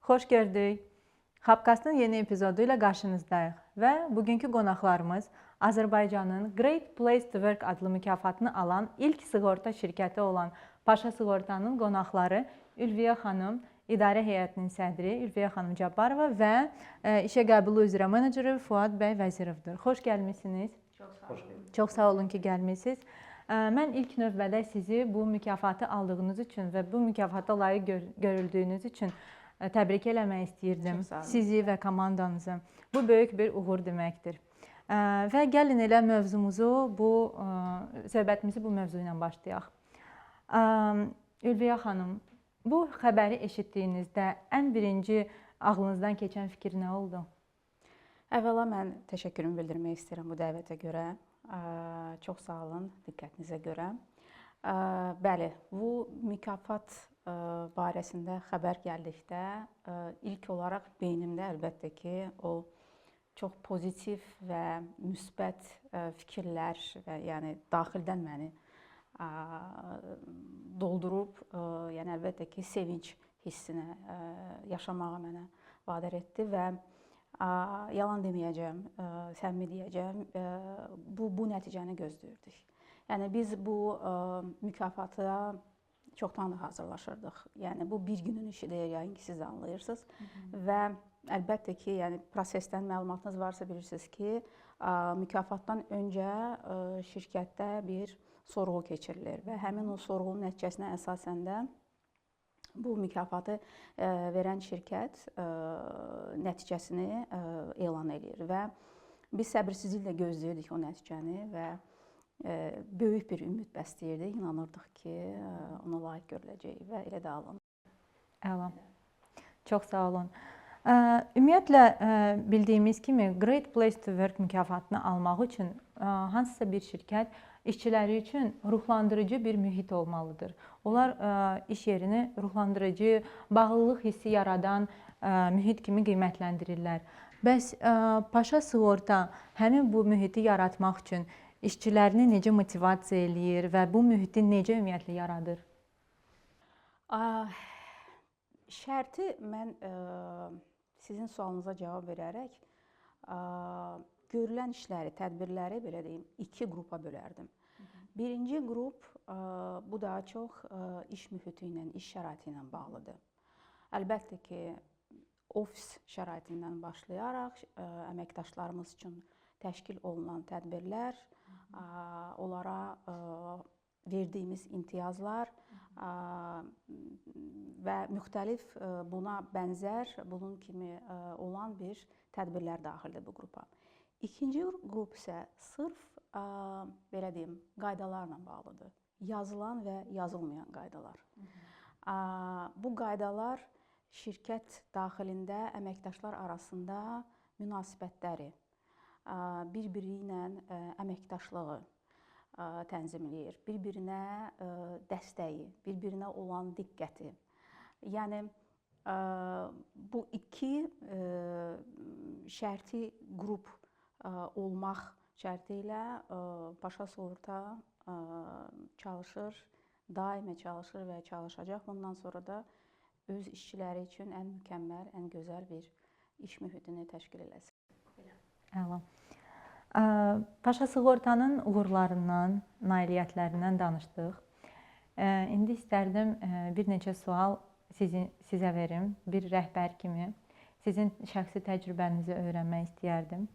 Xoş gördük. Hubcast'ın yeni epizodu ilə qarşınızdayıq və bugünkü qonaqlarımız Azərbaycanın Great Place to Work adlı mükafatını alan ilk sığorta şirkəti olan Paşa Sığortanın qonaqları Ülviyə xanım, İdarə Heyətinin sədri Ülviyə xanım Cabbarova və işə qəbulu üzrə meneceri Fuad bəy Vəzirovdur. Xoş gəlmisiniz. Çox sağ olun ki, gəlmisiniz. Mən ilk növbədə sizi bu mükafatı aldığınız üçün və bu mükafata layiq görüldüyünüz üçün təbrik eləmək istəyirdim sizi və komandanızı. Bu böyük bir uğur deməkdir. Və gəlin elə söhbətimizi bu mövzu ilə başlayaq. Ülviyə xanım, bu xəbəri eşitdiyinizdə ən birinci ağlınızdan keçən fikir nə oldu? Əvvəla mən təşəkkürümü bildirmək istəyirəm bu dəvətə görə. Çox sağ olun diqqətinizə görə. Bəli, bu mükafat barəsində xəbər gəldikdə ilk olaraq beynimdə əlbəttə ki, o çox pozitiv və müsbət fikirlər və yəni daxildən məni doldurub, yəni əlbəttə ki, sevinç hissinə yaşamağa mənə vadar etdi və yalan deməyəcəm, səmimi deyəcəm, bu nəticəni gözləyirdik. Yəni biz bu mükafata çoxdan da hazırlaşırdıq. Yəni bu bir günün işidir, yəni ki, siz anlayırsınız. Və əlbəttə ki, yəni prosesdən məlumatınız varsa bilirsiniz ki, mükafatdan öncə şirkətdə bir sorğu keçirilir və həmin o sorğunun nəticəsinə əsasən də bu mükafatı verən şirkət nəticəsini elan edir və biz səbirsizliklə gözləyirdik o nəticəni və böyük bir ümid bəsləyirdik, inanırdıq ki, ona layiq görüləcək və elə də alındı. Əla. Çox sağ olun. Ümumiyyətlə bildiyimiz kimi Great Place to Work mükafatını almaq üçün hansısa bir şirkət işçiləri üçün ruhlandırıcı bir mühit olmalıdır. Onlar iş yerini ruhlandırıcı, bağlılıq hissi yaradan mühit kimi qiymətləndirirlər. Bəs Paşa Sığorta həmin bu mühiti yaratmaq üçün işçilərini necə motivasiya eləyir və bu mühiti necə ümumiyyətlə yaradır? Şərti mən sizin sualınıza cavab verərək görülən işləri, tədbirləri belə deyim, iki qrupa bölərdim. Birinci qrup bu daha çox iş mühiti ilə, iş şəraiti ilə bağlıdır. Əlbəttə ki, ofis şəraitindən başlayaraq əməkdaşlarımız üçün təşkil olunan tədbirlər, onlara verdiyimiz imtiyazlar və müxtəlif buna bənzər, bunun kimi olan bir tədbirlər daxildir bu qrupa. İkinci qrup isə sırf belə deyim, qaydalarla bağlıdır. Yazılan və yazılmayan qaydalar. Bu qaydalar şirkət daxilində əməkdaşlar arasında münasibətləri, bir-biri ilə əməkdaşlığı tənzimləyir, bir-birinə dəstəyi, bir-birinə olan diqqəti. Yəni bu iki şərti qrup olmaq şərti ilə Paşa Sığorta çalışır, daimə çalışır və çalışacaq. Bundan sonra da öz işçiləri üçün ən mükəmməl, ən gözəl bir iş mühitini təşkil eləsin. Əla. Paşa Sığortanın uğurlarından, nailiyyətlərindən danışdıq. İndi istərdim bir neçə sual sizə verim, bir rəhbər kimi. Sizin şəxsi təcrübənizi öyrənmək istəyərdim.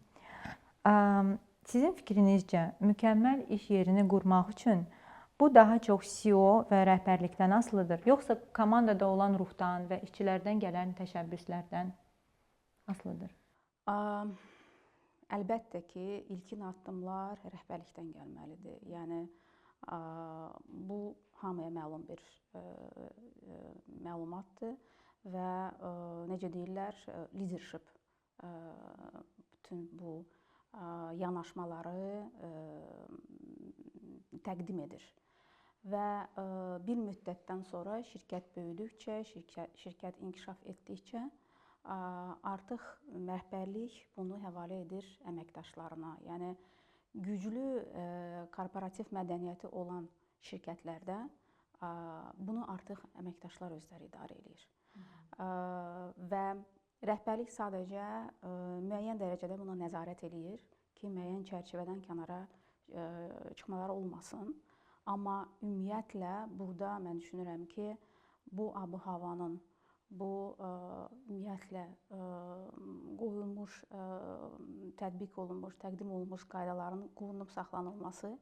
Sizin fikrinizcə mükəmməl iş yerini qurmaq üçün bu daha çox CEO və rəhbərlikdən asılıdır, yoxsa komandada olan ruhdan və işçilərdən gələn təşəbbüslərdən asılıdır? Əlbəttə ki, ilkin addımlar rəhbərlikdən gəlməlidir. Yəni bu hamıya məlum bir məlumatdır və necə deyirlər, leadership bütün bu yanaşmaları təqdim edir. Və bir müddətdən sonra şirkət böyüdükcə, şirkət inkişaf etdikcə artıq rəhbərlik bunu həvalə edir əməkdaşlarına. Yəni güclü korporativ mədəniyyəti olan şirkətlərdə bunu artıq əməkdaşlar özləri idarə edir. Və rəhbərlik sadəcə müəyyən dərəcədə buna nəzarət eləyir ki, müəyyən çərçivədən kənara çıxmalar olmasın. Amma ümumiyyətlə burada mən düşünürəm ki, bu ab-havanın, bu ümumiyyətlə qoyulmuş, tətbiq olunmuş, təqdim olunmuş qaydaların qorunub saxlanılması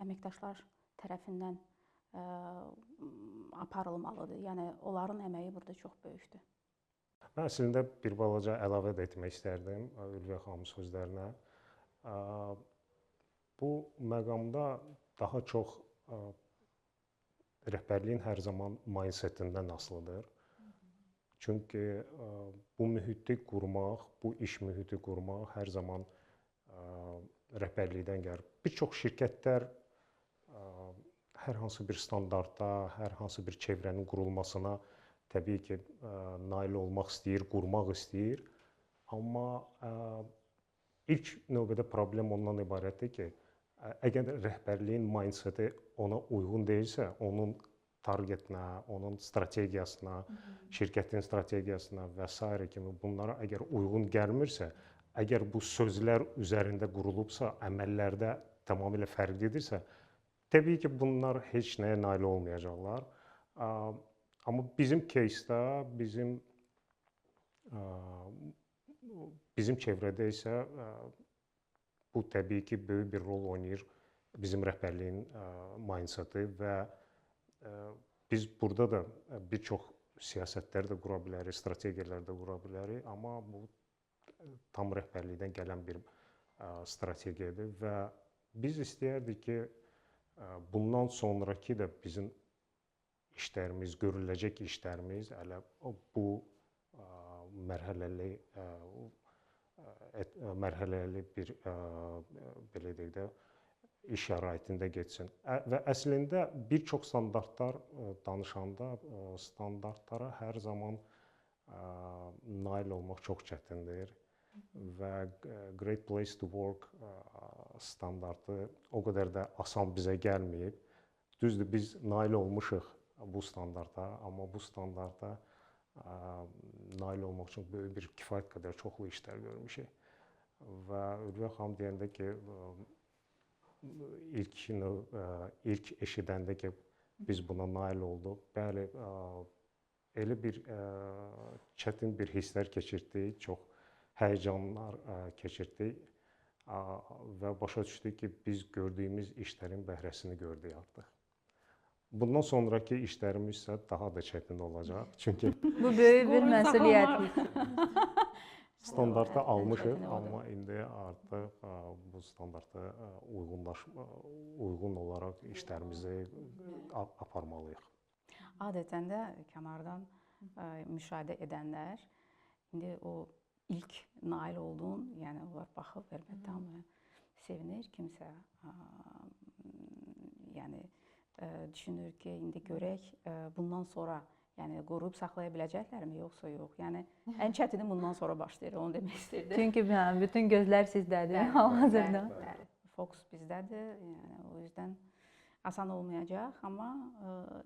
əməkdaşlar tərəfindən aparılmalıdır. Yəni onların əməyi burada çox böyükdür. Mən əslində bir balaca əlavə də etmək istərdim Ülviyə xanımın sözlərinə. Bu məqamda daha çox rəhbərliyin hər zaman mindsetindən asılıdır. Çünki bu mühiti qurmaq, bu iş mühiti qurmaq hər zaman rəhbərlikdən gəlir. Bir çox şirkətlər hər hansı bir standarda, hər hansı bir çevrənin qurulmasına təbii ki, nail olmaq istəyir, qurmaq istəyir. Amma ilk növbədə problem ondan ibarətdir ki, əgər rəhbərliyin mindseti ona uyğun deyilsə, onun targetinə, onun strategiyasına, şirkətin strategiyasına və s. kimi bunlara əgər uyğun gəlmirsə, əgər bu sözlər üzərində qurulubsa, əməllərdə tamamilə fərqlidirsə, təbii ki, bunlar heç nəyə nail olmayacaqlar. Amma bizim кейsdə, bizim çevrədə isə bu təbii ki, böyük bir rol oynayır bizim rəhbərliyin mindseti və biz burada da bir çox siyasətlər də qura bilərik, strategiyalar da qura bilərik, amma bu tam rəhbərlikdən gələn bir strategiyadır və biz istəyərdik ki, bundan sonraki da bizim işlərimiz, görüləcək işlərimiz elə bu mərhələli bir belə deyək də iş şəraitində getsin. Və əslində bir çox standartlar danışanda standartlara hər zaman nail olmaq çox çətindir və Great Place to Work standartı o qədər də asan bizə gəlməyib. Düzdür, biz nail olmuşuq bu standarta, amma bu standarta nail olmaq üçün böyük bir kifayət qədər çoxlu işlər görmüşük. Və Ülviyə xanım deyəndə ki, ilk eşidəndə ki, biz buna nail olduq. Bəli, elə bir çətin bir hisslər keçirdik, çox həyəcanlar keçirdik və başa düşdük ki, biz gördüyümüz işlərin bəhrəsini gördük artıq. Bundan sonraki işlərimiz isə daha da çətin olacaq. Çünki bu böyük bir məsuliyyətdir. Standartı almışıq, amma indi artıq bu standarta uyğun olaraq işlərimizi aparmalıyıq. Adətən də kənardan müşahidə edənlər indi o ilk nail olduğun, yəni onlar baxıb əlbəttə hamı sevinir, kimsə yəni düşünür ki, indi görək bundan sonra yəni qoruyub saxlaya biləcəklərmi, yoxsa yox. Yəni ən çətini bundan sonra başlayır, onu demək istəyirdim. Çünki bütün gözlər sizdədir hal-hazırda. Bəli, fokus bizdədir. Yəni o yüzdən asan olmayacaq, amma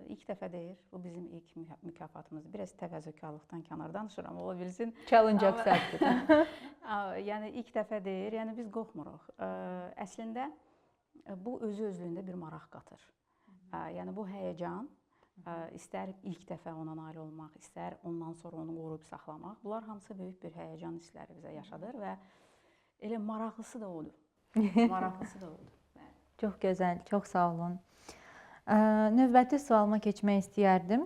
ilk dəfə deyir, bu bizim ilk mükafatımızdır. Biraz təvəzzökarlıqdan kənar danışıram, ola bilsin. Challenge accepted. Yəni ilk dəfə deyir, yəni biz qorxmuruq. Əslində bu özü-özlüyündə bir maraq qatır. Yəni bu həyəcan, istər ilk dəfə ona nail olmaq, istər ondan sonra onu qoruyub saxlamaq, bunlar hamısı böyük bir həyəcan hissləri bizə yaşadır və elə maraqlısı da odur. Maraqlısı da odur. Çox gözəl, çox sağ olun. Növbəti sualıma keçmək istəyərdim.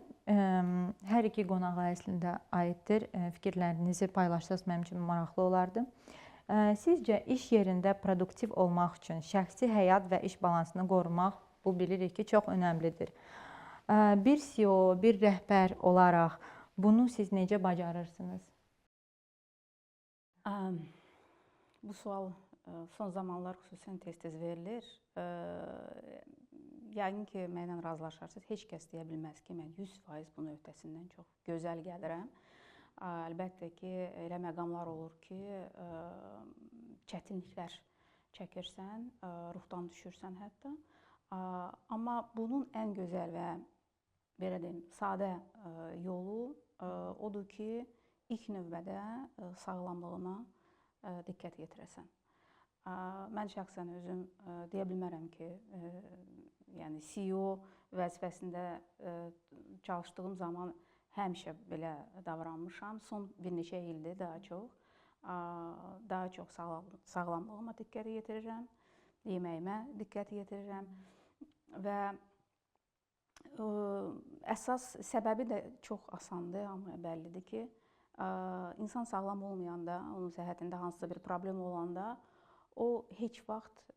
Hər iki qonağa əslində aiddir. Fikirlərinizi paylaşsaz mənim üçün maraqlı olardı. Sizcə iş yerində produktiv olmaq üçün şəxsi həyat və iş balansını qorumaq, bu bilirik ki, çox önəmlidir. Bir CEO, bir rəhbər olaraq bunu siz necə bacarırsınız? Bu sual son zamanlar xüsusən tez-tez verilir. Yəqin ki, mənlə razılaşarsınız. Heç kəs deyə bilməz ki, mən 100% bunun öhdəsindən çox gözəl gəlirəm. Əlbəttə ki, elə məqamlar olur ki, çətinliklər çəkirsən, ruhdan düşürsən hətta. Amma bunun ən gözəl və belə deyim, sadə yolu odur ki, ilk növbədə sağlamlığına diqqət yetirəsən. Mən şəxsən özüm deyə bilmərəm ki, yəni CEO vəzifəsində çalışdığım zaman həmişə belə davranmışam. Son bir neçə ildir daha çox sağlamlığıma diqqət yetirirəm, yeməyimə diqqət yetirirəm və əsas səbəbi də çox asandır, amma bəllidir ki, insan sağlam olmayanda, onun səhhətində hansısa bir problem olanda o heç vaxt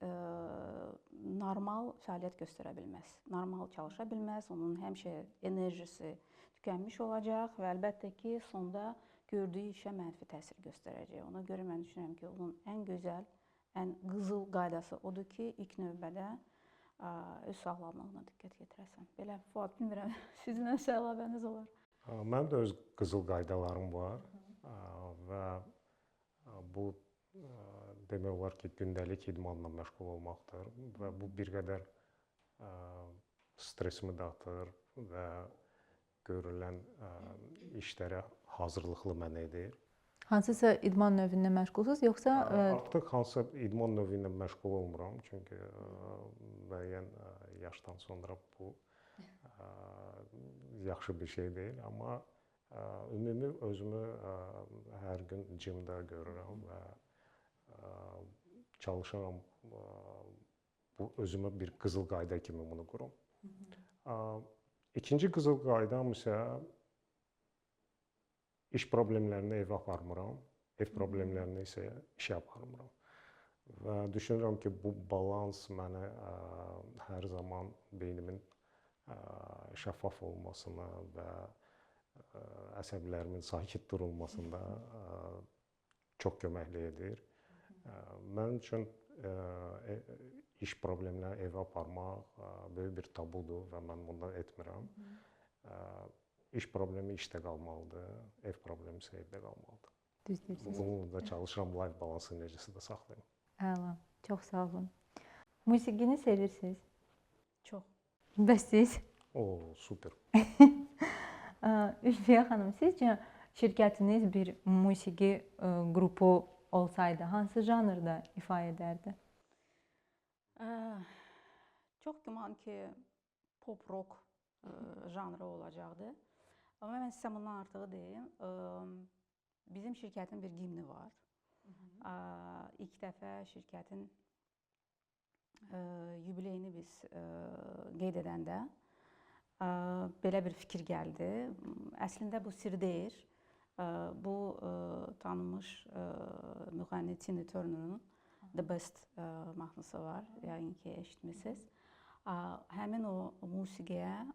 normal fəaliyyət göstərə bilməz, normal çalışa bilməz, onun həmişə enerjisi tükənmiş olacaq və əlbəttə ki, sonda gördüyü işə mənfi təsir göstərəcək. Ona görə mən düşünürəm ki, onun ən gözəl, ən qızıl qaydası odur ki, ilk növbədə öz sağlamlığına diqqət yetirəsən. Belə, Fuad, bilmirəm, sizin nəsə əlavəniz olar? Mənim də öz qızıl qaydalarım var və bu demək olar ki, gündəlik idmanla məşğul olmaqdır və bu bir qədər stressimi də atır və görülən işlərə hazırlıqlı mənə edir. Hansısa idman növündə məşğulsunuz, yoxsa Artıq hansısa idman növü ilə məşğul olmuram, çünki müəyyən yaşdan sonra bu yaxşı bir şey deyil, amma ümumi özümü hər gün cimdə görürəm və çalışıram bu özümə bir qızıl qayda kimi bunu qurum. İkinci qızıl qaydam isə iş problemlərini evə aparmıram, ev problemlərini isə işə aparmıram. Və düşünürəm ki, bu balans mənə hər zaman beynimin şəffaf olmasına və əsəblərimin sakit durulmasında çox köməklik edir. Mənim üçün iş problemlərini evə aparmaq böyük bir tabudur və mən bunu etmirəm. İş problemi işdə qalmalıdır, ev problemi isə evdə qalmalıdır. düz deyirsiniz? Bunu da çalışıram, life balansı necəsə də saxlayım. Əla, çox sağ olun. Musiqini sevirsiniz? Çox. Bəs siz? Super. Ülfiyə xanım, sizcə şirkətiniz bir musiqi qrupu olsaydı, hansı janrda ifa edərdi? Çox güman ki, pop-rock janrı olacaqdı. Amma mən sizə bundan artığı deyim. Bizim şirkətin bir gimni var. İlk dəfə şirkətin yubileyini biz qeyd edəndə belə bir fikir gəldi. Əslində bu sir deyil. Bu tanınmış müğənni Tina Turner'ın The Best mahnısı var. Yəqin ki, eşitmisiniz. Həmin o musiqiyə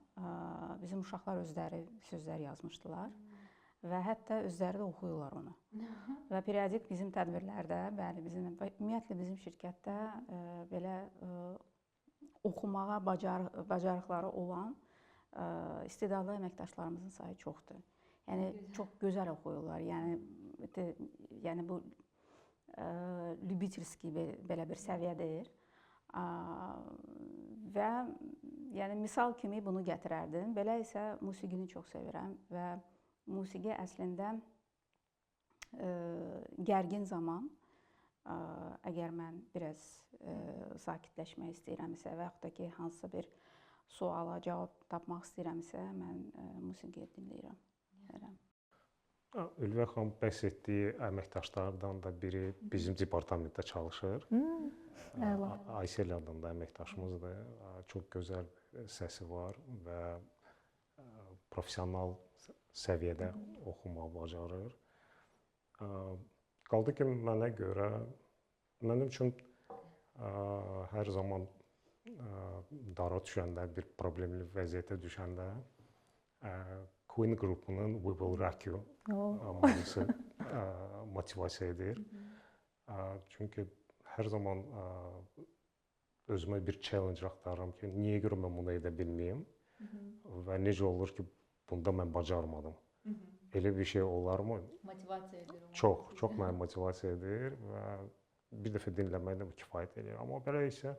bizim uşaqlar özləri sözlər yazmışdılar və hətta özləri də oxuyurlar onu. Və periodik bizim tədbirlərdə, bəli, ümumiyyətlə bizim şirkətdə belə oxumağa bacarıqları olan istedadlı əməkdaşlarımızın sayı çoxdur. Yəni çox gözəl oxuyurlar. Yəni bu любительский belə bir səviyyədir. Və yəni misal kimi bunu gətirərdim. Belə isə musiqini çox sevirəm və musiqi əslində gərgin zaman, əgər mən biraz sakitləşmək istəyirəmsə və yaxud da ki, hansısa bir suala cavab tapmaq istəyirəmsə, mən musiqi dinləyirəm. Ülviyə xanım bəhs etdiyi əməkdaşlardan da biri bizim departamentdə çalışır. Aysel adında əməkdaşımızdır. Çox gözəl səsi var və professional səviyyədə oxumağı bacarır. Qaldı ki, mənə görə, mənim üçün hər zaman dara düşəndə, bir problemli vəziyyətə düşəndə Queen qrupunun We Will Rock You mahnısı motivasiya edir. Çünki hər zaman özümə bir challenge axtarıram ki, niyə görə mən bunu edə bilməyim və necə olur ki, bunda mən bacarmadım. Elə bir şey olarmı? Motivasiya edir. Çox mənə motivasiya edir və bir dəfə dinləmək də kifayət edir. Amma belə isə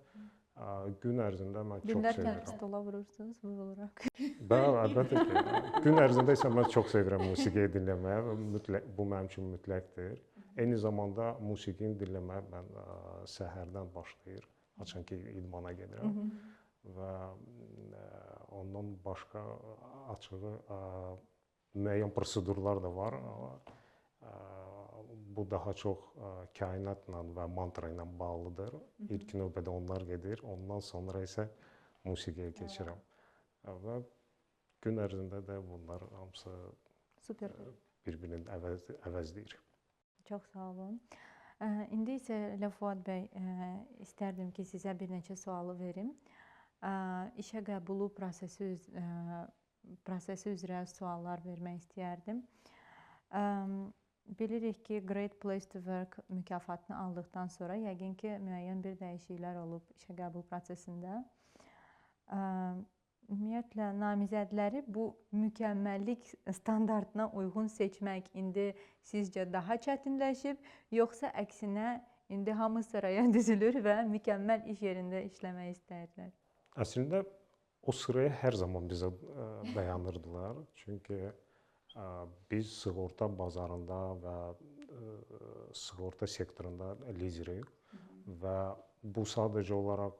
gün ərzində mən çox sevirəm. Gündər stola vurursunuz, vurulur. Bəli, əlbəttə ki. Gün ərzində isə mən çox sevirəm musiqi dinləməyi. Mütləq bu mənim üçün mütləqdir. Eyni zamanda musiqini dinləməyə mən səhərdən başlayır. Haçan ki idmana gedirəm. Və ondan başqa açığı müəyyən prosedurlar da var. Bu daha çox kainatla və mantra ilə bağlıdır. İlk növbədə onlar gedir. Ondan sonra isə musiqiyə keçirəm. Və gün ərzində də bunlar hamısı Super. bir-birini əvəzləyir. Çox sağ olun. İndi isə Fuad bəy, istərdim ki, sizə bir neçə sualı verim. İşə qəbulu prosesi üzrə suallar vermək istəyərdim. Bilirik ki, Great Place to Work mükafatını aldıqdan sonra yəqin ki, müəyyən bir dəyişikliklər olub işə qəbul prosesində. Ümumiyyətlə, namizədləri bu mükəmməllik standartına uyğun seçmək indi sizcə daha çətinləşib, yoxsa əksinə indi hamı sıraya düzülür və mükəmməl iş yerində işləmək istəyirlər? Əslində o sıraya hər zaman bizə dayanırdılar. Çünki biz sığorta bazarında və sığorta sektorunda liderik və bu sadəcə olaraq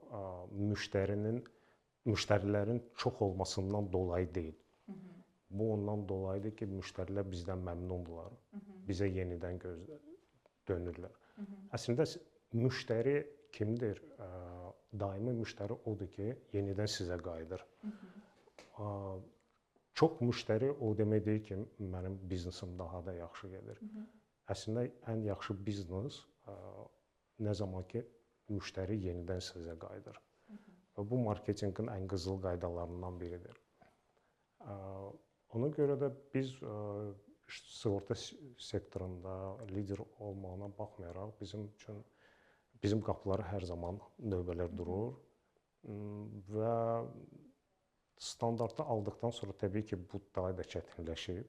müştərilərin çox olmasından dolayı deyil. Bu ondan dolayıdır ki, müştərilər bizdən məmnundurlar. Bizə yenidən dönürlər. Əslində müştəri kimdir? Daimi müştəri odur ki, yenidən sizə qayıdır. Çox müştəri o demək deyil ki, mənim biznesim daha da yaxşı gedir. Əslində ən yaxşı biznes nə zaman ki, müştəri yenidən sizə qayıdır. Və bu marketinqin ən qızıl qaydalarından biridir. Ona görə də biz sığorta sektorunda lider olmağına baxmayaraq bizim qapıları hər zaman növbələr durur və standartı aldıqdan sonra təbii ki, bu daha da çətinləşib.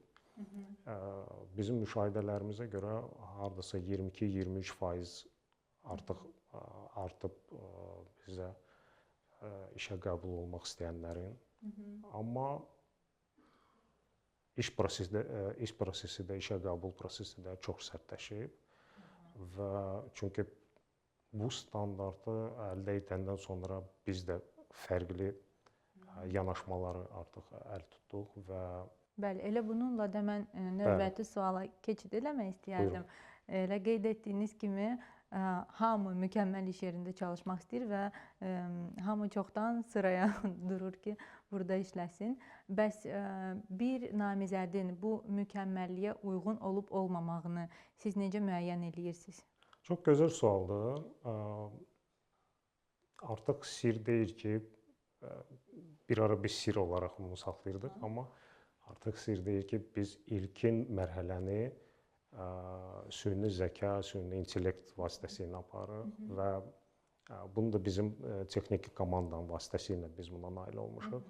Bizim müşahidələrimizə görə hardasa 22-23% artıb bizə işə qəbul olmaq istəyənlərin. Amma iş prosesi də, işə qəbul prosesi də çox sərtləşib və çünki bu standartı əldə edəndən sonra biz də fərqli yanaşmaları artıq əl tutduq və Bəli, elə bununla da mən növbəti suala keçid eləmək istəyərdim. Elə qeyd etdiyiniz kimi hamı mükəmməl iş yerində çalışmaq istəyir və hamı çoxdan sıraya durur ki, burada işləsin. Bəs bir namizədin bu mükəmməlliyə uyğun olub-olmamağını siz necə müəyyən edirsiniz? Çox gözəl sualdır. Artıq sir deyil ki, bir ara biz sir olaraq bunu saxlayırdıq, amma artıq sir deyil ki, biz ilkin mərhələni süni zəka, süni intellekt vasitəsilə aparırıq və bunu da bizim texniki komandanın vasitəsilə biz buna nail olmuşuq.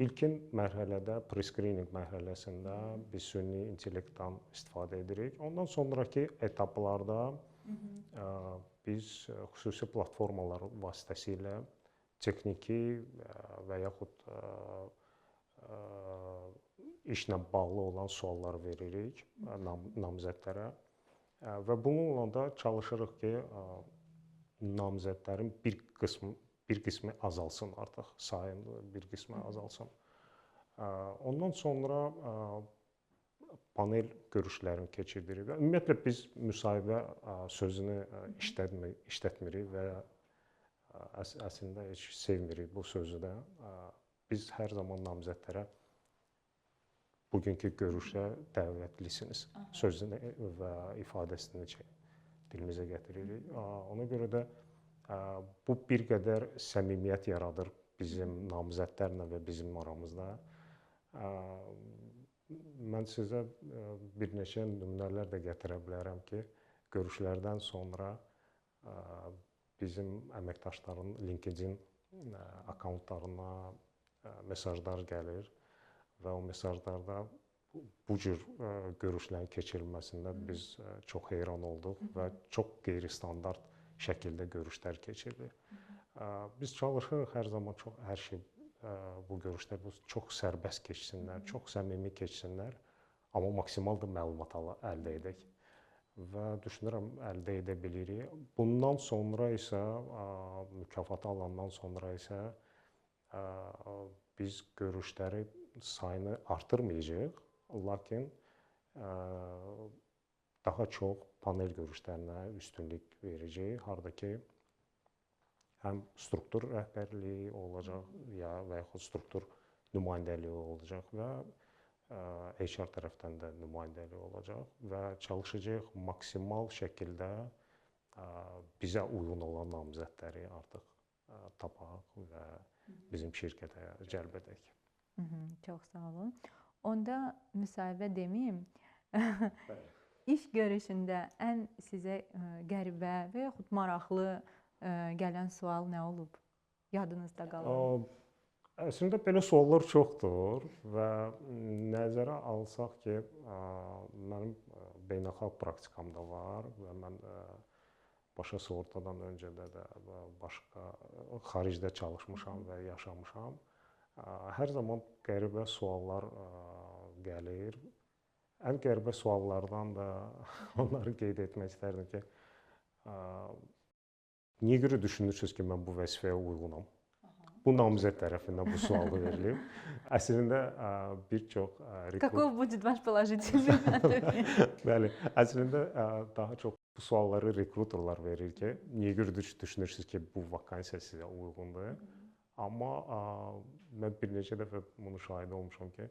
İlkin mərhələdə, pre-screening mərhələsində biz süni intellektdən istifadə edirik. Ondan sonraki etaplarda biz xüsusi platformalar vasitəsilə texniki və yaxud işlə bağlı olan suallar veririk namizədlərə və bununla da çalışırıq ki, namizədlərin bir qismi azalsın artıq, sayın bir qismi azalsın. Ondan sonra panel görüşlərini keçiririk. Ümumiyyətlə biz müsahibə sözünü işlətmirik və əslində heç sevmirik bu sözü də. Biz hər zaman namizədlərə bugünkü görüşə dəvətlisiniz sözünü və ifadəsini dilimizə gətiririk. Ona görə də bu bir qədər səmimiyyət yaradır bizim namizədlərlə və bizim aramızda. Mən sizə bir neçə nümunələr də gətirə bilərəm ki, görüşlərdən sonra bizim əməkdaşların LinkedIn akkauntlarına mesajlar gəlir və o mesajlarda bu cür görüşlərin keçirilməsində biz çox heyran olduq və çox qeyri-standart şəkildə görüşlər keçirilir. Biz çalışırıq hər zaman hər şey bu görüşlər çox sərbəst keçsinlər, çox səmimi keçsinlər, amma maksimal da məlumat əldə edək. Və düşünürəm əldə edə bilirik. Bundan sonra isə mükafatı alandan sonra isə biz görüşləri sayını artırmayacağıq, lakin daha çox panel görüşlərinə üstünlük verəcəyik, hardakı ki həm struktur rəhbərliyi olacaq və yaxud struktur nümayəndəliyi olacaq və HR tərəfdən də nümayəndəliyi olacaq və çalışacağıq maksimal şəkildə bizə uyğun olan namizədləri artıq tapaq və bizim şirkətə cəlb edək. Çox sağ olun. Onda müsahibə deməyim. İş görüşündə ən sizə qəribə və yaxud maraqlı gələn sual nə olub? Yadınızda qalan? Əslində belə suallar çoxdur və nəzərə alsaq ki, mənim beynəlxalq praktikam da var və mən başqa sığortadan öncə də başqa xaricdə çalışmışam və yaşamışam. Hər zaman qəribə suallar gəlir. Ən qəribə suallardan da onları qeyd etmək istərdim ki, niyə görə düşünürsünüz ki, mən bu vəzifəyə uyğunam? Bu namizəd tərəfindən bu sual verilib. Əslində bir çox Какой будет ваш положительный ответ? Bəli, əslində daha çox bu sualları rekruterlar verir ki, niyə görə düşünürsünüz ki, bu vakansiya sizə uyğundur? Amma mən bir neçə dəfə bunu şahid olmuşam ki,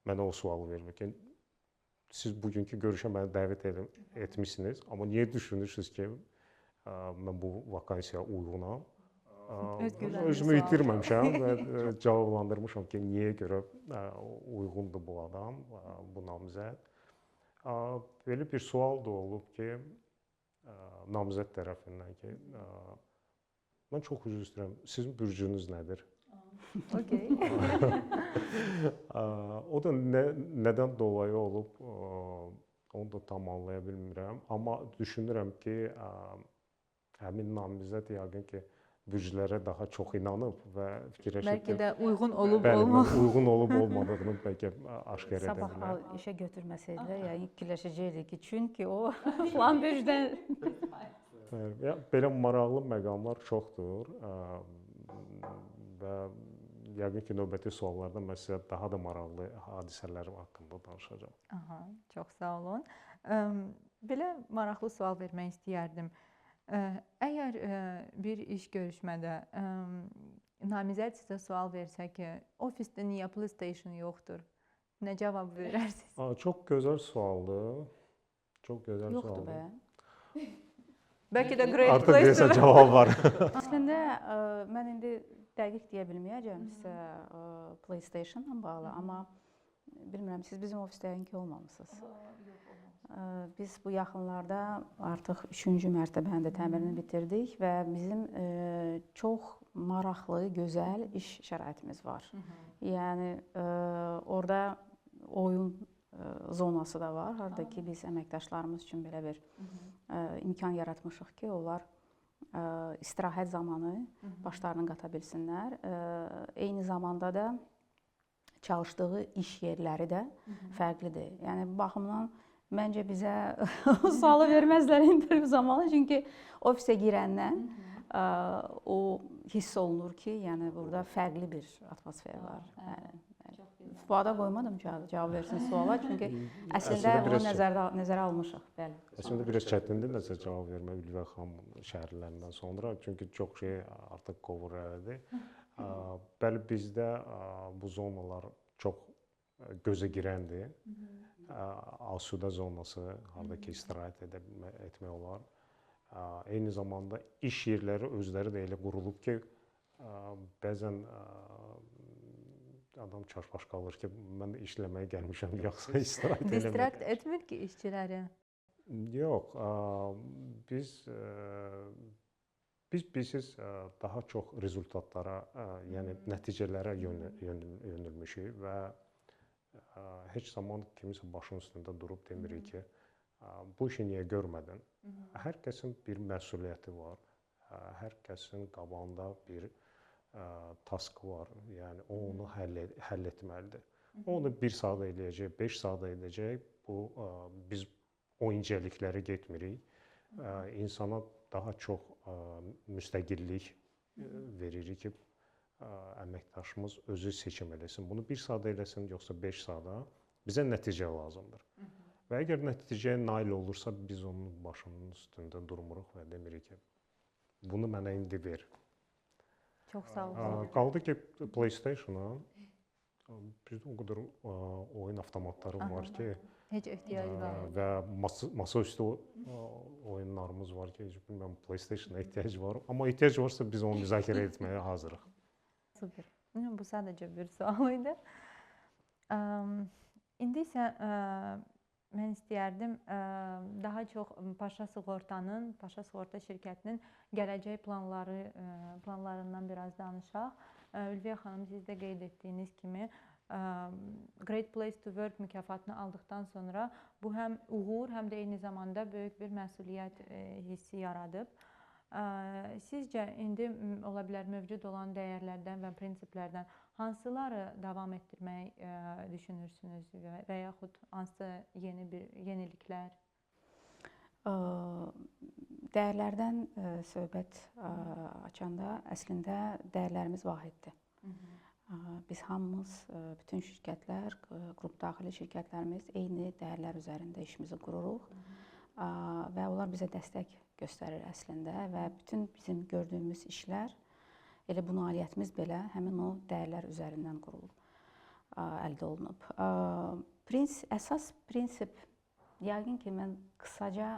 mənə o sualı verir ki, siz bugünkü görüşə məni dəvət etmisiniz, amma niyə düşünürsünüz ki, mən bu vakansiyaya uyğunam? Özümü itirməmişəm və cavablandırmışam ki, niyə görə uyğundur bu adam, bu namizəd. Belə bir sual da olub ki, namizəd tərəfindən ki, mən çox üzr istəyirəm, sizin bürcünüz nədir? Okay. O da nədən dolayı olub, onu da tam anlaya bilmirəm. Amma düşünürəm ki, həmin namizəd yəqin ki, bürclərə daha çox inanıb və fikirləşib ki, bəlkə də uyğun olub uyğun olub olmadığını bəlkə aşkar edə bilər. Sabah işə götürməsəydilər, yəni fikirləşəcəkdik ki, çünki o falan bürcdən Belə maraqlı məqamlar çoxdur və yəqin ki, növbəti suallarda mən sizə daha da maraqlı hadisələr haqqında danışacağam. Çox sağ olun. Belə maraqlı sual vermək istəyərdim. Əgər bir iş görüşmədə namizəd sizə sual versə ki, ofisdə niyə PlayStation yoxdur? Nə cavab verərsiniz? Çox gözəl sualdır. Çox gözəl yoxdur sualdır. bə. Bəlkə də Great Artıq Place deyəsə cavab var. Əslində mən indi dəqiq deyə bilməyəcəm sizə PlayStation-la bağlı, amma bilmirəm, siz bizim ofisdə yəqin olmamısınız. Biz bu yaxınlarda artıq 3-cü mərtəbənin də təmirini bitirdik və bizim çox maraqlı, gözəl iş şəraitimiz var. Yəni orada oyun zonası da var, harda ki biz əməkdaşlarımız üçün belə bir imkan yaratmışıq ki, onlar istirahət zamanı başlarını qata bilsinlər. Eyni zamanda da çalışdığı iş yerləri də fərqlidir. Yəni bu baxımdan məncə bizə sualı verməzlər intervyu zamanı, çünki ofisə girəndən o hiss olunur ki, yəni burada fərqli bir atmosfer var. Fuada qoymadım cavab versin suala, çünki əslində bunu nəzərə almışıq. Bəli. Əslində biraz çətindir nəsə cavab vermək Ülvə xanım şəhərlərindən sonra, çünki çox şey artıq qovur elədi. Bəli, bizdə bu zonalar çox gözə girəndir. Asudə zonası, harda ki istirahət etmək olar. Eyni zamanda iş yerləri özləri də elə qurulub ki, bəzən adam çaşbaş qalır ki, mən işləməyə gəlmişəm, yoxsa istirahət eləməyə. Distrakt etmir ki işçiləri? Yox, biz daha çox rezultatlara, yəni nəticələrə yönəlmişik və heç zaman kimisə başın üstündə durub demirik ki, bu işi niyə görmədin? Hər kəsin bir məsuliyyəti var, hər kəsin qabağında bir taskı var. Yəni o onu həll etməlidir. O onu 1 saat eləyəcək, 5 saat eləyəcək. Bu biz o incəliklərə getmirik. İnsana daha çox müstəqillik veririk ki, əməkdaşımız özü seçim eləsin. Bunu 1 saat eləsin, yoxsa 5 saata bizə nəticə lazımdır. Və əgər nəticəyə nail olursa, biz onun başının üstündə durmuruq və demirik ki, bunu mənə indi ver. Çox sağ olun. Qaldı ki, PlayStation-a bizdə o qədər oyun avtomatları var ki, Heç ehtiyac qalmır. və masaüstü oyunlarımız var ki, heç bilmirəm PlayStation-a ehtiyac var. Amma ehtiyac varsa biz onu müzakirə etməyə hazırıq. Super. Bu sadəcə bir sual idi. İndi isə mən istəyərdim daha çox Paşa Sığortanın, Paşa Sığorta şirkətinin gələcək planlarından biraz danışaq. Ülviyə xanım, siz də qeyd etdiyiniz kimi Great Place to Work mükafatını aldıqdan sonra bu həm uğur, həm də eyni zamanda böyük bir məsuliyyət hissi yaradıb. Sizcə indi ola bilər mövcud olan dəyərlərdən və prinsiplərdən hansıları davam etdirmək düşünürsünüz və yaxud hansı yeniliklər? Dəyərlərdən söhbət açanda əslində dəyərlərimiz vahiddir. Biz hamımız, bütün şirkətlər, qrup daxili şirkətlərimiz eyni dəyərlər üzərində işimizi qururuq və onlar bizə dəstək göstərir əslində və bütün bizim gördüyümüz işlər, elə bu nailiyyətimiz belə həmin o dəyərlər üzərindən qurulub, əldə olunub. Əsas prinsip, yəqin ki, mən qısaca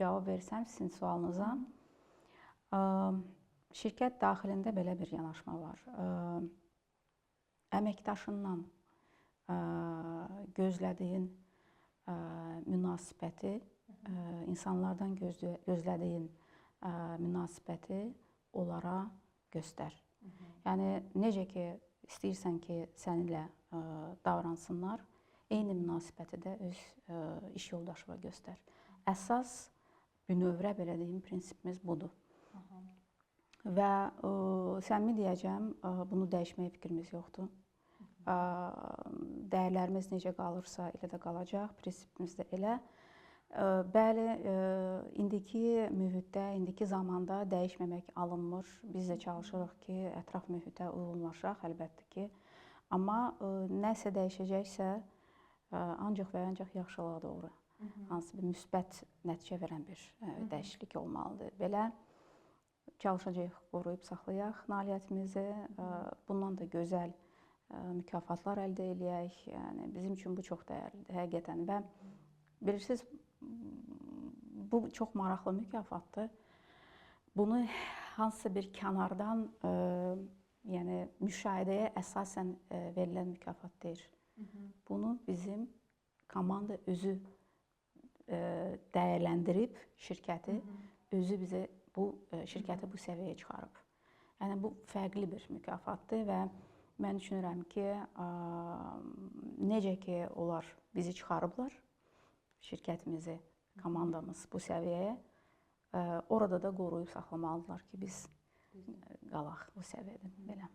cavab versəm sizin sualınıza, şirkət daxilində belə bir yanaşma var. Əməkdaşından gözlədiyin münasibəti, insanlardan gözlədiyin münasibəti onlara göstər. Yəni, necə ki, istəyirsən ki, səninlə davransınlar, eyni münasibəti də öz iş yoldaşına göstər. Əsas bünövrə belə deyim, prinsipimiz budur. Və səmimi deyəcəm, bunu dəyişməyə fikrimiz yoxdur. Dəyərlərimiz necə qalırsa, elə də qalacaq, prinsipimiz də elə. Bəli, indiki mühitdə, indiki zamanda dəyişməmək alınmır. Biz də çalışırıq ki, ətraf mühitə uyğunlaşaq, əlbəttə ki. Amma nəsə dəyişəcəksə, ancaq və ancaq yaxşılığa doğru, hansı bir müsbət nəticə verən bir dəyişiklik olmalıdır. Belə çalışacağıq, qoruyub saxlayaq nailiyyətimizi, bundan da gözəl mükafatlar əldə eləyək. Yəni, bizim üçün bu çox dəyərlidir, həqiqətən. Və bilirsiniz, bu çox maraqlı mükafatdır. Bunu hansısa bir kənardan, yəni müşahidəyə əsasən verilən mükafat deyil. Bunu bizim komanda özü dəyərləndirib, şirkəti özü bizə şirkəti bu səviyyəyə çıxarıb. Yəni, bu fərqli bir mükafatdır və mən düşünürəm ki, necə ki, onlar bizi çıxarıblar, şirkətimizi, komandamız bu səviyyəyə, orada da qoruyub saxlamalıdırlar ki, biz qalaq bu səviyyədə belə.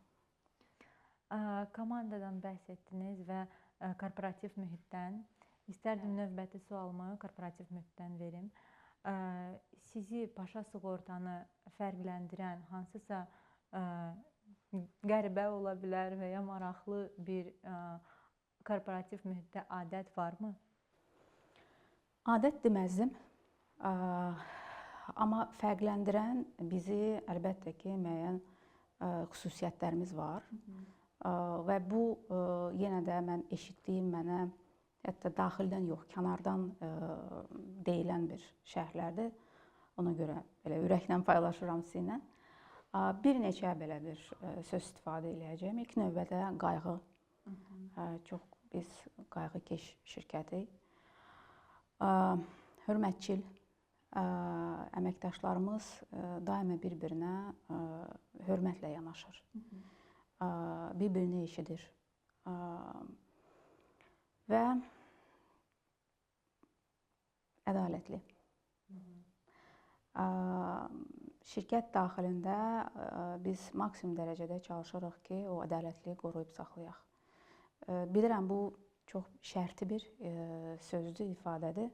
Komandadan bəhs etdiniz və korporativ mühitdən. İstərdim növbəti sualımı korporativ mühitdən verim. Sizi Paşa Sığortanı fərqləndirən hansısa qəribə ola bilər və ya maraqlı bir korporativ mühitdə adət varmı? Adət deməzdim. Amma fərqləndirən bizi əlbəttə ki, müəyyən xüsusiyyətlərimiz var. Və bu, yenə də mən eşitdiyim mənə, hətta daxildən yox, kənardan deyilən bir şərhlərdir. Ona görə belə ürəklə paylaşıram sizinlə. Bir neçə belə bir söz istifadə edəcəyim. İlk növbədə qayğı. Çox biz qayğıkeş şirkətiyik. Hörmətçil əməkdaşlarımız daima bir-birinə hörmətlə yanaşır. Bir-birini eşidir. Və ədalətli. şirkət daxilində biz maksimum dərəcədə çalışırıq ki, o ədalətliyi qoruyub saxlayaq. Bilirəm bu çox şərti bir sözdür, ifadədir.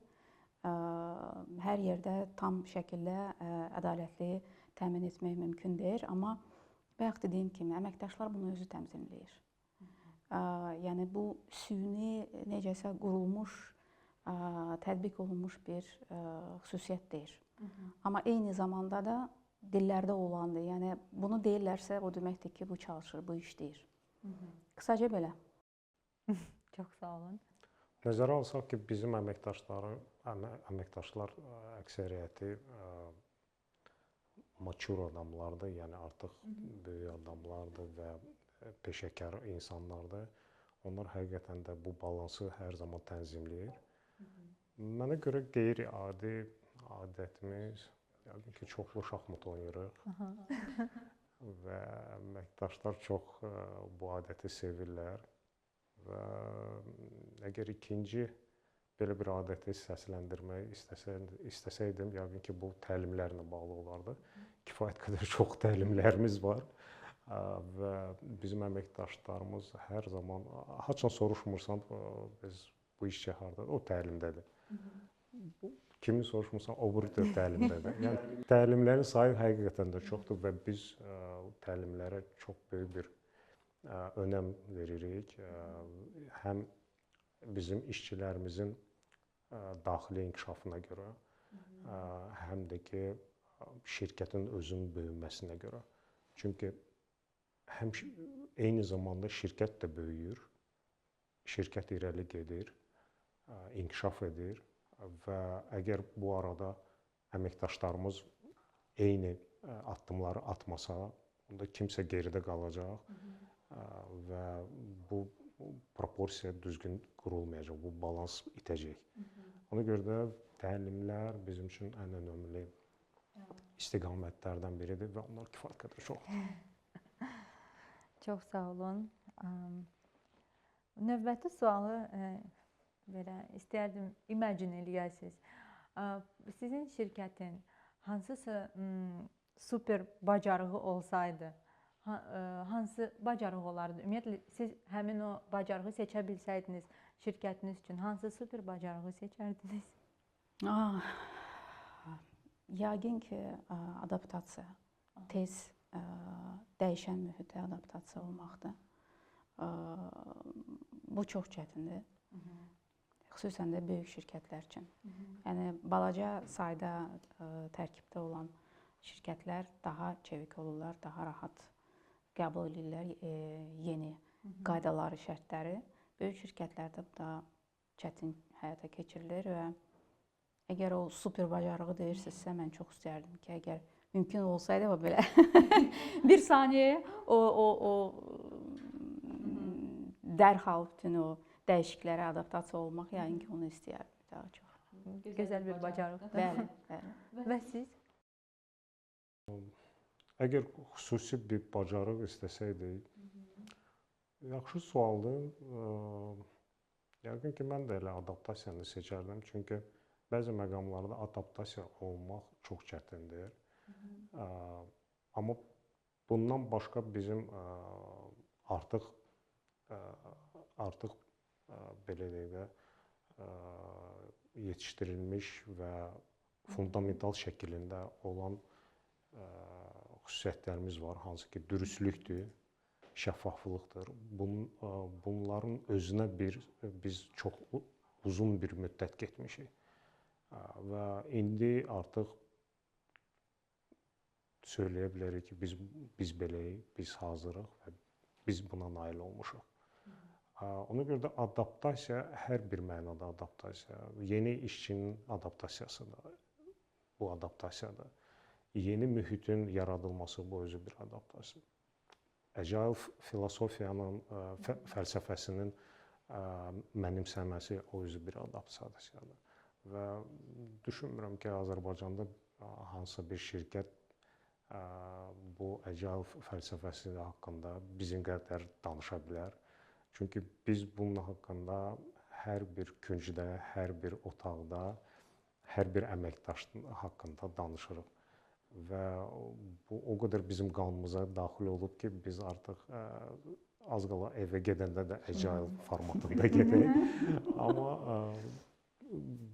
Hər yerdə tam şəkildə ədalətliyi təmin etmək mümkün deyil, amma bayaq dediyim kimi əməkdaşlar bunu özü təmzinləyir. Yəni bu süni necəsə qurulmuş, tətbiq olunmuş bir xüsusiyyət deyil. Amma eyni zamanda da dillərdə olandır. Yəni bunu deyirlərsə, o deməkdir ki, bu çalışır, bu işləyir. Qısaca belə. Çox sağ olun. Nəzərə alsaq ki, bizim əməkdaşlar əksəriyyəti maçur adamlardır, yəni artıq böyük adamlardır və peşəkar insanlardır. Onlar həqiqətən də bu balansı hər zaman tənzimləyir. Mənə görə qeyri-adi adətimiz, yəqin ki, çoxlu şahmat oynayırıq və əməkdaşlar çox bu adəti sevirlər və əgər ikinci belə bir adəti səsləndirmək istəsəydim, yəqin ki, bu təlimlərlə bağlı olardı. Kifayət qədər çox təlimlərimiz var və bizim əməkdaşlarımız hər zaman, haçan soruşmursan, biz bu işçi hardadır, o təlimdədir. Kimi soruşmursan, o biri təlimdədir. Yəni təlimlərin sayı həqiqətən də çoxdur və biz təlimlərə çox böyük bir önəm veririk. Həm bizim işçilərimizin daxili inkişafına görə, həm də ki, şirkətin özünün böyüməsinə görə. Çünki həm eyni zamanda şirkət də böyüyür, şirkət irəli gedir, inkişaf edir və əgər bu arada əməkdaşlarımız eyni addımları atmasa, onda kimsə geridə qalacaq və bu proporsiya düzgün qurulmayacaq, bu balans itəcək. Ona görə də təlimlər bizim üçün ən önəmli istiqamətlərdən biridir və onlar kifayət qədər çoxdur. Çox sağ olun. Növbəti sualı belə istəyərdim imagine eləyəsiniz. Sizin şirkətin hansısa super bacarığı olsaydı, hansı bacarıq olardı? Ümumiyyətlə siz həmin o bacarığı seçə bilsəydiniz şirkətiniz üçün hansı super bacarığı seçərdiniz? Yəqin ki, adaptasiya, tez dəyişən mühitə adaptasiya olmaqdır. Bu çox çətindir. Xüsusən də böyük şirkətlər üçün. Yəni balaca sayda tərkibdə olan şirkətlər daha çevik olurlar, daha rahat qəbul edirlər yeni qaydaları, şərtləri. Böyük şirkətlərdə bu da çətin həyata keçirilir və əgər o super bacarığı deyirsinizsə, mən çox istərdim ki, əgər mümkün olsaydı belə bir saniyəyə o dərhal bütün o dəyişikliklərə adaptasiya olmaq, yəqin ki, onu istəyərdim daha çox. Gözəl bir bacarıqdır. Bəli, bəli. Və siz? Əgər xüsusi bir bacarıq istəsəydik, yaxşı sualdır. Yəqin ki, mən də elə adaptasiyanı seçərdim. Çünki bəzi məqamlarda adaptasiya olmaq çox çətindir. Amma bundan başqa bizim artıq belə deyək də yetişdirilmiş və fundamental şəkildə olan xüsusiyyətlərimiz var, hansı ki, dürüstlükdür, şəffaflıqdır. Bunların özünə biz çox uzun bir müddət getmişik və indi artıq söyləyə bilərik ki, biz beləyik, biz hazırıq və biz buna nail olmuşuq. Ona görə də adaptasiya hər bir mənada adaptasiya. Yeni işçinin adaptasiyasıdır bu adaptasiyadır. Yeni mühitin yaradılması bu özü bir adaptasiya. Agile filosofiyanın, fəlsəfəsinin mənimsəməsi o özü bir adaptasiyadır. Və düşünmürəm ki, Azərbaycanda hansısa bir şirkət bu Agile fəlsəfəsi haqqında bizim qədər danışa bilər. Çünki biz bunun haqqında hər bir küncdə, hər bir otaqda, hər bir əməkdaş haqqında danışırıq. və bu o qədər bizim qanımıza daxil olub ki, biz artıq az qala evə gedəndə də agile formatında gedək. Amma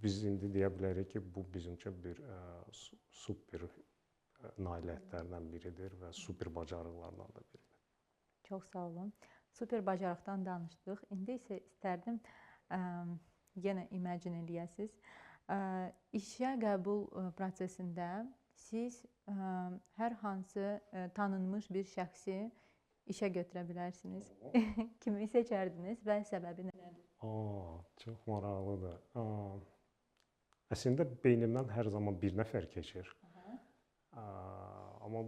biz indi deyə bilərik ki, bu bizim üçün bir super nailiyyətlərdən biridir və super bacarıqlardan da biridir. Çox sağ olun. Super bacarıqdan danışdıq. İndi isə istərdim yenə imagine eləyəsiniz. İşə qəbul prosesində siz hər hansı tanınmış bir şəxsi işə götürə bilərsiniz. Kimi seçərdiniz və səbəbi nədir? Çox maraqlıdır. Əslində beynimdən hər zaman bir nəfər keçir. Amma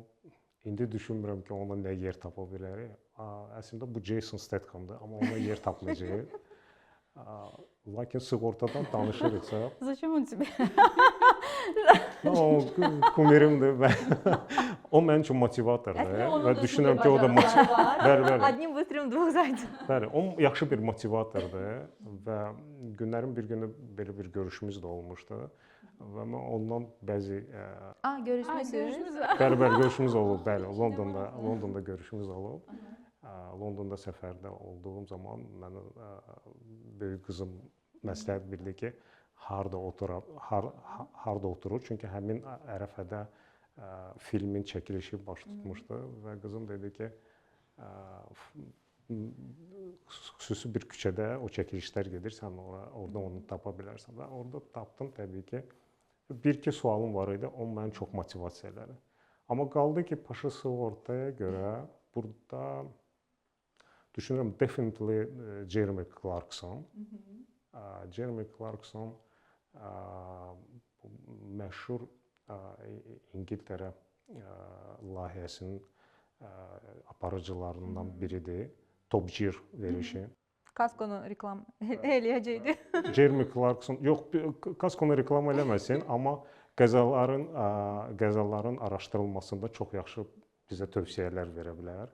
indi düşünmürəm ki, ona nə yer tapa bilərik. Əslində bu Jason Statham'dır, amma ona yer tapmayacağıq. Lakin sığortadan danışırıqsa, Zачем тебе? o kumirimdir və o mənim üçün motivatordur və düşünürəm ki, o da bəli. Одним выстрелом двух зайцев. Bəli, o yaxşı bir motivatordur və günlərin bir günü belə bir görüşümüz də olmuşdu və mən ondan bəzi Görüşmüsünüz? bəli, görüşümüz olub, bəli, Londonda görüşümüz olub. Londonda səfərdə olduğum zaman mənə böyük qızım məsləhət bildi ki, harda oturur, çünki həmin ərəfədə filmin çəkilişi baş tutmuşdu və qızım dedi ki, xüsusi bir küçədə o çəkilişlər gedir, sən orada onu tapa bilərsən və orada tapdım təbii ki. Bir-iki sualım var idi, o məni çox motivasiya elədi. Amma qaldı ki, Paşa sığortaya görə burada düşünürəm definitely Jeremy Clarkson. Jeremy Clarkson məşhur İngiltərə layihəsinin aparıcılarından biridir. Top Gear verişi. Kaskonu reklam eləyəcəkdi. Jeremy Clarkson, yox, kaskonu reklam eləməsin, amma qəzaların araşdırılmasında çox yaxşı bizə tövsiyələr verə bilər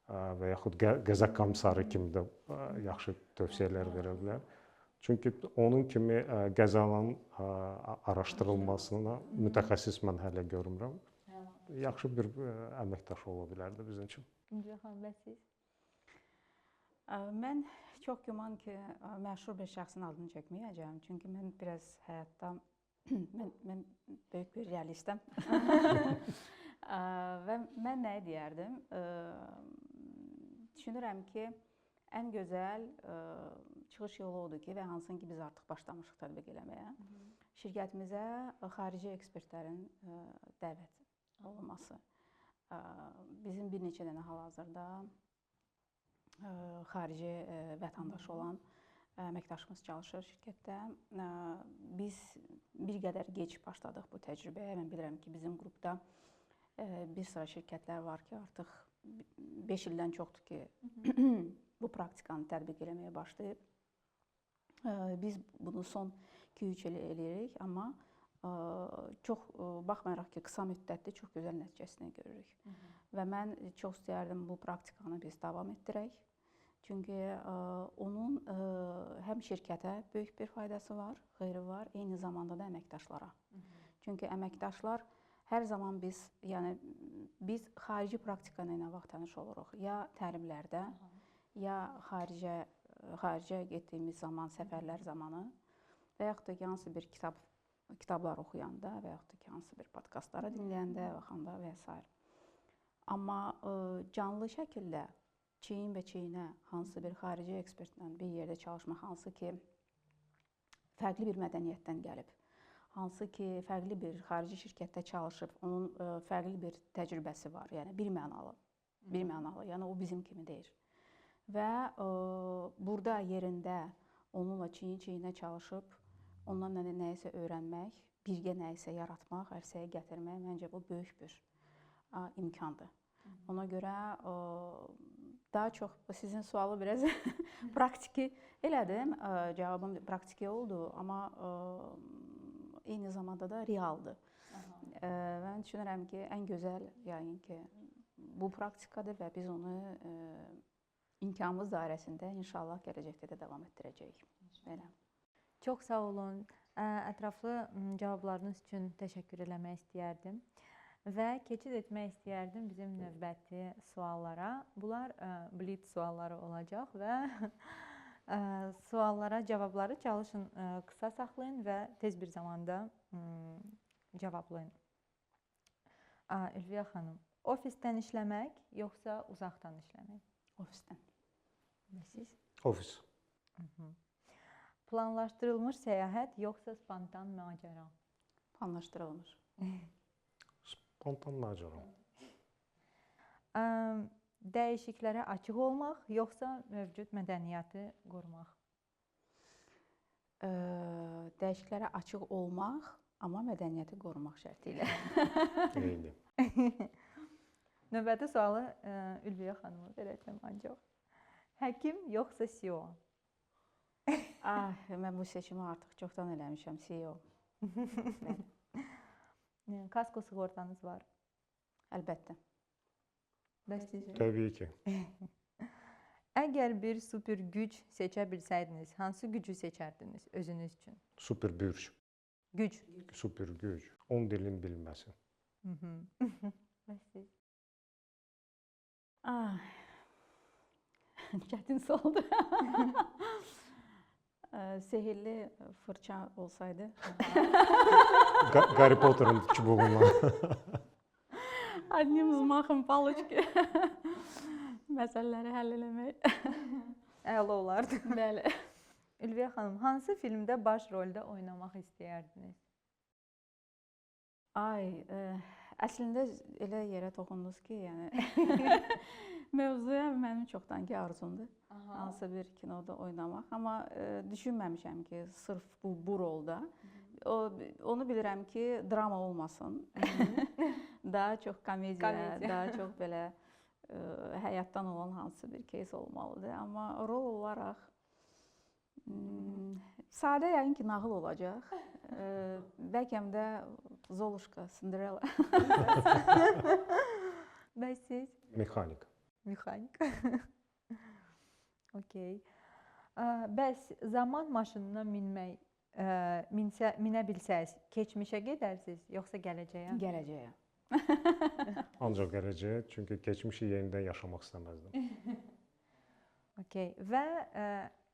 və yaxud qəza komissarı kimi də yaxşı tövsiyələr verə bilər. Çünki onun kimi qəzaların araşdırılmasına mütəxəssis mən hələ görmürəm. Yaxşı bir əməkdaş ola bilərdi bizim üçün. İnci xanım, bəs siz? Mən çox güman ki, məşhur bir şəxsin adını çəkməyəcəm. Çünki mən biraz həyatda mən böyük bir realistəm. Və mən nə deyərdim? Düşünürəm ki, ən gözəl çıxış yolu odur ki, və hansını ki biz artıq başlamışıq tətbiq eləməyə. Şirkətimizə xarici ekspertlərin dəvət olunması. Bizim bir neçə dənə hal-hazırda xarici vətəndaş olan əməkdaşımız çalışır şirkətdə. Biz bir qədər gec başladıq bu təcrübəyə. Mən bilirəm ki, bizim qrupda bir sıra şirkətlər var ki, artıq 5 ildən çoxdur ki, bu praktikanı tətbiq eləməyə başlayıb. Biz bunu son 2-3 il eləyirik, amma çox baxmayaraq ki, qısa müddətdə çox gözəl nəticəsini görürük. Və mən çox istəyərdim bu praktikanı biz davam etdirək. Çünki onun həm şirkətə böyük bir faydası var, xeyri var, eyni zamanda da əməkdaşlara. Çünki əməkdaşlar hər zaman biz xarici praktika ilə nə vaxt tanış oluruq? Ya təlimlərdə, ya xaricə getdiyimiz zaman, səfərlər zamanı və yaxud da hansı bir kitablar oxuyanda və yaxud da hansı bir podkastları dinləyəndə, baxanda və s. Amma canlı şəkildə çiyin və çiyinə hansı bir xarici ekspertlə bir yerdə çalışmaq, hansı ki fərqli bir mədəniyyətdən gəlib, hansı ki fərqli bir xarici şirkətdə çalışıb, onun fərqli bir təcrübəsi var, yəni bir mənalı, yəni o bizim kimi deyil. Və burada yerində onunla çiyin-çiyinə çalışıb, ondan nəyisə öyrənmək, birgə nəyisə yaratmaq, ərsəyə gətirmək, məncə bu böyük bir imkandır. Ona görə daha çox sizin sualı biraz praktiki elədim, cavabım praktiki oldu, amma eyni zamanda da realdır. Mən düşünürəm ki, ən gözəl yəni ki, bu praktikadır və biz onu imkanımız dairəsində inşallah gələcəkdə də davam etdirəcəyik. Belə. Çox sağ olun. Ətraflı cavablarınız üçün təşəkkür eləmək istəyərdim. Və keçid etmək istəyərdim bizim növbəti suallara. Bunlar blitz sualları olacaq və suallara cavabları çalışın qısa saxlayın və tez bir zamanda cavablayın. Ülviyə xanım, ofisdən işləmək yoxsa uzaqdan işləmək? Ofisdən. Və siz? Ofis. Planlaşdırılmış səyahət yoxsa spontan macəra? Planlaşdırılmış. Spontan macəra. Dəyişiklərə açıq olmaq yoxsa mövcud mədəniyyəti qorumaq? Dəyişiklərə açıq olmaq, amma mədəniyyəti qorumaq şərti ilə. Eyni. Növbəti sualı Ülviyə xanıma verəcəm ancaq. Həkim yoxsa CEO? Mən bu seçimi artıq çoxdan eləmişəm, CEO. Kasko sığortanız var? Əlbəttə. Və siz? Təbii ki. Əgər bir super güc seçə bilsəydiniz, hansı gücü seçərdiniz özünüz üçün? Super güc. Güc. Super güc. 10 dilin bilməsi. Və siz? Çətin sualdır. Sehirli fırça olsaydı. Harry Potter'ın çubuğundan. Одним взмахом палочки məsələləri həll eləmək. Əla olardı. Bəli. Ülviyə xanım, hansı filmdə baş rolda oynamaq istəyərdiniz? Əslində elə yerə toxundunuz ki, yəni mövzuya mənim çoxdankı arzumdur. Hansısa bir kinoda oynamaq, amma düşünməmişəm ki, sırf bu rolda. Onu bilirəm ki, drama olmasın. Daha çox komediya, daha çox belə həyatdan olan hansısa bir кейs olmalıdır. Amma rol olaraq sadə yəqin ki, nağıl olacaq. Bəlkə də Zoluşka, Cinderella. Və siz? Mexanik. Mexanik. Okey. Bəs zaman maşınına minə bilsəz, keçmişə gedərsiniz, yoxsa gələcəyə? Gələcəyə. Ancaq gələcəyə, çünki keçmişi yenidən yaşamaq istəməzdim. Okey. Və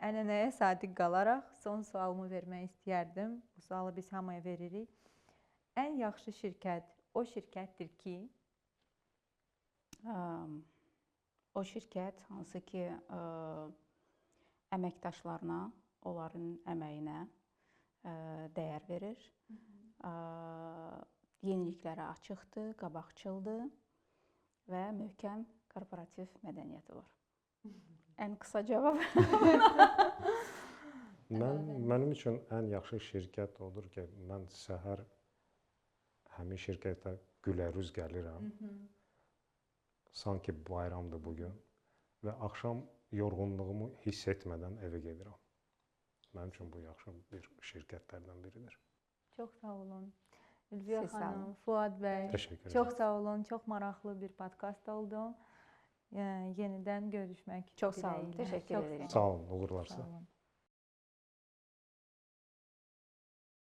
ənənəyə sadiq qalaraq son sualımı vermək istəyərdim. Bu sualı biz hamıya veririk. Ən yaxşı şirkət o şirkətdir ki, o şirkət hansı ki əməkdaşlarına, onların əməyinə dəyər verir. Yeniliklərə açıqdır, qabaqcıldır və möhkəm korporativ mədəniyyəti var. Ən qısa cavab. Mənim üçün ən yaxşı şirkət odur ki, mən səhər həmin şirkətə gülərüz gəlirəm. Sanki bayramdır bugün və axşam yorğunluğumu hiss etmədən evə gedirəm. Mənim üçün bu yaxşı bir şirkətlərdən biridir. Çox sağ olun. Ülviyə xanım, Fuad bəy, Təşəkkür edirəm. çox sağ olun. Çox maraqlı bir podkast oldu. Yenidən görüşmək Çox sağ olun. Təşəkkür edirəm. Sağ olun, uğurlar sizə. Sağ olun.